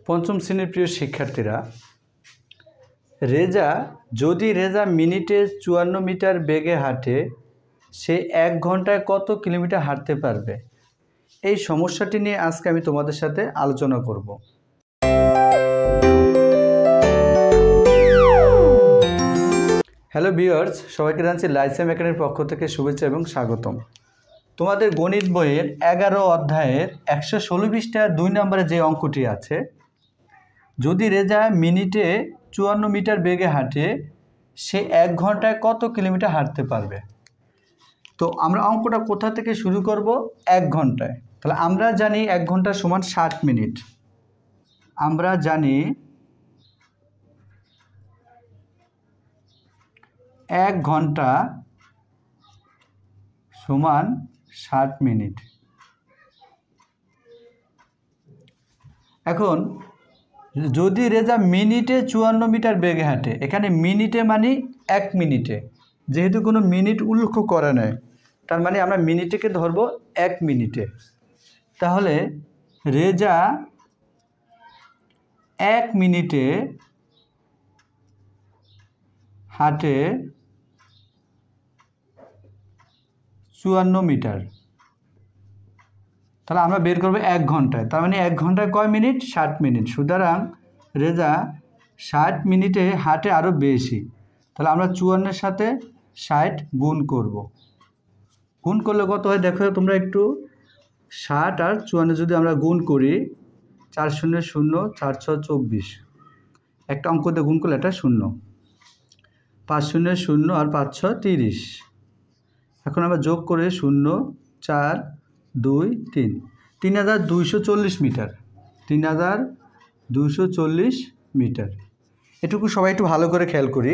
পঞ্চম শ্রেণীর প্রিয় শিক্ষার্থীরা, রেজা মিনিটে ৫৪ মিটার বেগে হাঁটে, সে ১ ঘন্টায় কত কিলোমিটার হাঁটতে পারবে? এই সমস্যাটি নিয়ে আজকে আমি তোমাদের সাথে আলোচনা করব। হ্যালো ভিউয়ার্স, সবাইকে জানাচ্ছি লাইসেম একাডেমির পক্ষ থেকে শুভেচ্ছা এবং স্বাগতম। তোমাদের গণিত বইয়ের ১১ অধ্যায়ের ১১৬ পৃষ্ঠার ২ নম্বরে যে অঙ্কটি আছে, যদি রেজা মিনিটে ৫৪ মিটার বেগে হাঁটে, সে ১ ঘন্টায় কত কিলোমিটার হাঁটতে পারবে? তো আমরা অঙ্কটা কোথা থেকে শুরু করব? ১ ঘন্টায়। তাহলে আমরা জানি ১ ঘন্টা সমান ৬০ মিনিট। আমরা জানি ১ ঘন্টা সমান ৬০ মিনিট। এখন যদি রেজা মিনিটে ৫৪ মিটার বেগে হাঁটে, এখানে মিনিটে মানে ১ মিনিটে, যেহেতু কোনো মিনিট উল্লেখ করা নাই, তার মানে আমরা মিনিটকে ধরব ১ মিনিটে। তাহলে রেজা ১ মিনিটে হাঁটে ৫৪ মিটার। তাহলে আমরা বের করবো ১ ঘন্টায়, তার মানে ১ ঘন্টায় কয় মিনিট? ৬০ মিনিট। সুতরাং রেজা ৬০ মিনিটে হাঁটে আরও বেশি। তাহলে আমরা ৫৪-এর সাথে ৬০ গুণ করব। গুণ করলে কত হয় দেখো তোমরা একটু, ৬০ আর ৫৪ যদি আমরা গুণ করি, ৪ শূন্য ০, ৪ ৬ ২৪, একটা অঙ্কতে গুণ করলে এটা ০, ৫ শূন্য ০ আর ৫ ৬ ৩০। এখন আমরা যোগ করে ০ ৪ ২ ৩, ৩২৪০ মিটার। ৩২৪০ মিটার। এটুকু সবাই একটু ভালো করে খেয়াল করি।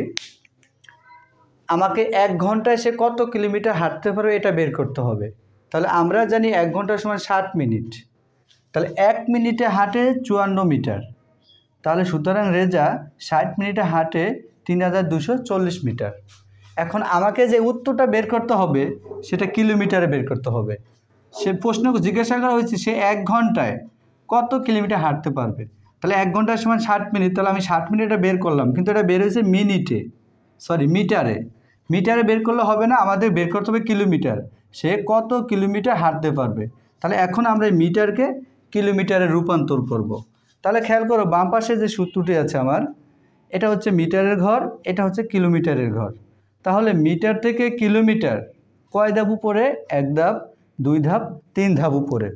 আমাকে ১ ঘন্টায় সে কত কিলোমিটার হাঁটতে পারবে এটা বের করতে হবে। তাহলে আমরা জানি ১ ঘন্টা সমান ৬০ মিনিট। তাহলে ১ মিনিটে হাঁটে ৫৪ মিটার। তাহলে সুতরাং রেজা ৬০ মিনিটে হাঁটে ৩২৪০ মিটার। এখন আমাকে যে উত্তরটা বের করতে হবে সেটা কিলোমিটারে বের করতে হবে। সে প্রশ্ন জিজ্ঞাসা করা হয়েছে সে ১ ঘন্টায় কত কিলোমিটার হাঁটতে পারবে। তাহলে ১ ঘন্টার সমান ৬০ মিনিট, তাহলে আমি ৬০ মিনিটে বের করলাম, কিন্তু এটা বের হয়েছে মিটারে। মিটারে বের করলে হবে না, আমাদের বের করতে হবে কিলোমিটার। সে কত কিলোমিটার হাঁটতে পারবে। তাহলে এখন আমরা এই মিটারকে কিলোমিটারে রূপান্তর করব। তাহলে খেয়াল করো, বাম পাশে যে সূত্রটি আছে আমার, এটা হচ্ছে মিটারের ঘর, এটা হচ্ছে কিলোমিটারের ঘর। তাহলে মিটার থেকে কিলোমিটার কয় ধাপ উপরে? ১ ধাপ, ২ ধাপ, ৩ ধাপ উপরে।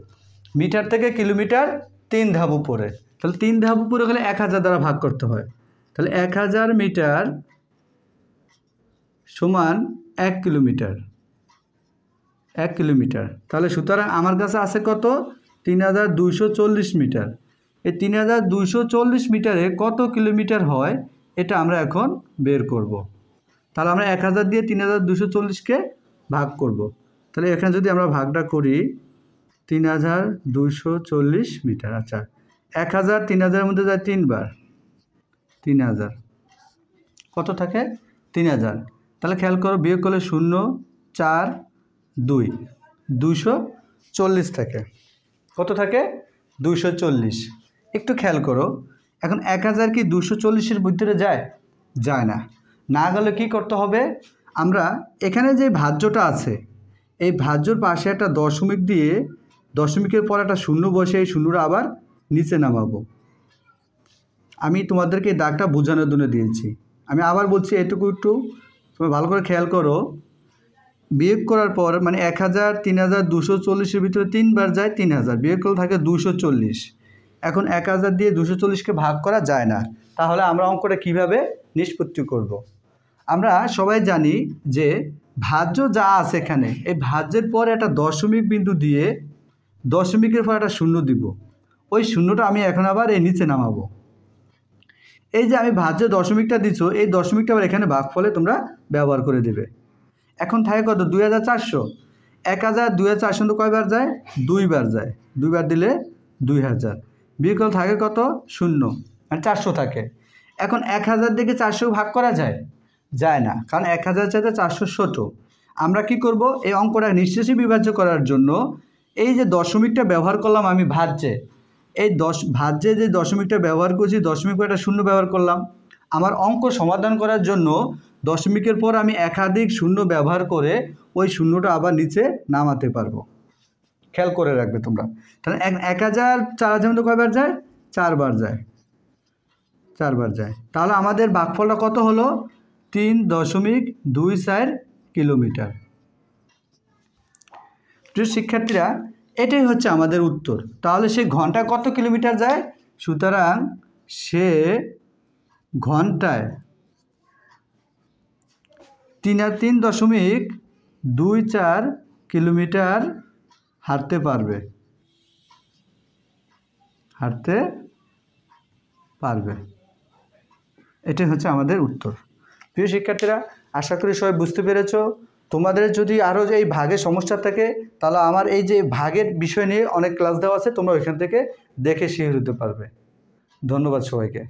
মিটার থেকে কিলোমিটার ৩ ধাপ উপরে। তাহলে ৩ ধাপ উপরে হলে ১০০০ দ্বারা ভাগ করতে হয়। তাহলে ১০০০ মিটার সমান ১ কিলোমিটার। ১ কিলোমিটার। তাহলে সুতরাং আমার কাছে আছে কত? ৩২৪০ মিটার। এই ৩২৪০ মিটারে কত কিলোমিটার হয় এটা আমরা এখন বের করব। তাহলে আমরা ১০০০ দিয়ে ৩২৪০কে ভাগ করব। তাহলে এখানে যদি আমরা ভাগটা করি, ৩২৪০ মিটার। আচ্ছা, ১০০০ ৩০০০-এর মধ্যে যায় ৩ বার, ৩০০০। কত থাকে? ৩০০০। তাহলে খেয়াল করো, বিয়োগ করলে ০ ৪ ২, ২৪০ থাকে। কত থাকে? ২৪০। একটু খেয়াল করো, এখন ১০০০ কি ২৪০-এর ভিতরে যায়? যায় না। না গেলে কি করতে হবে? আমরা এখানে যে ভাজ্যটা আছে, এই ভাজ্যর পাশে একটা দশমিক দিয়ে, দশমিকের পর একটা শূন্য বসে এই শূন্যটা আবার নিচে নামাবো। আমি তোমাদেরকে এই দাগটা বোঝানোর জন্য দিয়েছি। আমি আবার বলছি, এটুকু একটু তুমি ভালো করে খেয়াল করো। বিয়োগ করার পর মানে ১০০০ ৩২৪০-এর ভিতরে ৩ বার যায় ৩০০০, বিয়োগ করলে থাকে ২৪০। এখন ১০০০ দিয়ে ২৪০কে ভাগ করা যায় না। তাহলে আমরা অঙ্কটা কিভাবে নিষ্পত্তি করব? আমরা সবাই জানি যে ভাজ্য যা আছে এখানে, এই ভাজ্যের পরে একটা দশমিক বিন্দু দিয়ে দশমিকের পর একটা শূন্য দিব। ওই শূন্যটা আমি এখন আবার এই নিচে নামাবো। এই যে আমি ভাজ্য দশমিকটা দিচ্ছ, এই দশমিকটা আবার এখানে ভাগফলে তোমরা ব্যবহার করে দেবে। এখন থাকে কত? ২৪০০। ১০০০ ২৪০০ কয়বার যায়? ২ বার যায়। ২ বার দিলে ২০০০। বিয়োগ থাকে কত? ০, মানে ৪০০ থাকে। এখন ১০০০ থেকে ৪০০ ভাগ করা যায়? যায় না, কারণ ১০০০ চাইতে ৪০০ ছোট। আমরা কি করব? এই অঙ্কটা নিঃশেষে বিভাজ্য করার জন্য এই যে দশমিকটা ব্যবহার করলাম আমি ভাজ্যে, এই ভাজ্যে যে দশমিকটা ব্যবহার করছি, দশমিক পর একটা শূন্য ব্যবহার করলাম। আমার অঙ্ক সমাধান করার জন্য দশমিকের পর আমি একাধিক শূন্য ব্যবহার করে ওই শূন্যটা আবার নিচে নামাতে পারবো। খেয়াল করে রাখবে তোমরা। তাহলে 1000 4000 মধ্যে কয়বার যায়? 4 বার যায়, 4 বার যায়। তাহলে আমাদের ভাগফলটা কত হলো? 3.24 কিলোমিটার। প্রিয় শিক্ষার্থীরা, এটাই হচ্ছে আমাদের উত্তর। তাহলে সে ঘন্টায় কত কিলোমিটার যায়? সুতরাং সে ঘন্টায় 3.24 কিলোমিটার হাঁটতে পারবে, এটাই হচ্ছে আমাদের উত্তর। প্রিয় শিক্ষার্থীরা, আশা করি সবাই বুঝতে পেরেছো। তোমাদের যদি আরও যে এই ভাগের সমস্যা থাকে, তাহলে আমার এই যে ভাগের বিষয় নিয়ে অনেক ক্লাস দেওয়া আছে, তোমরা ওইখান থেকে দেখে শিখে নিতে পারবে। ধন্যবাদ সবাইকে।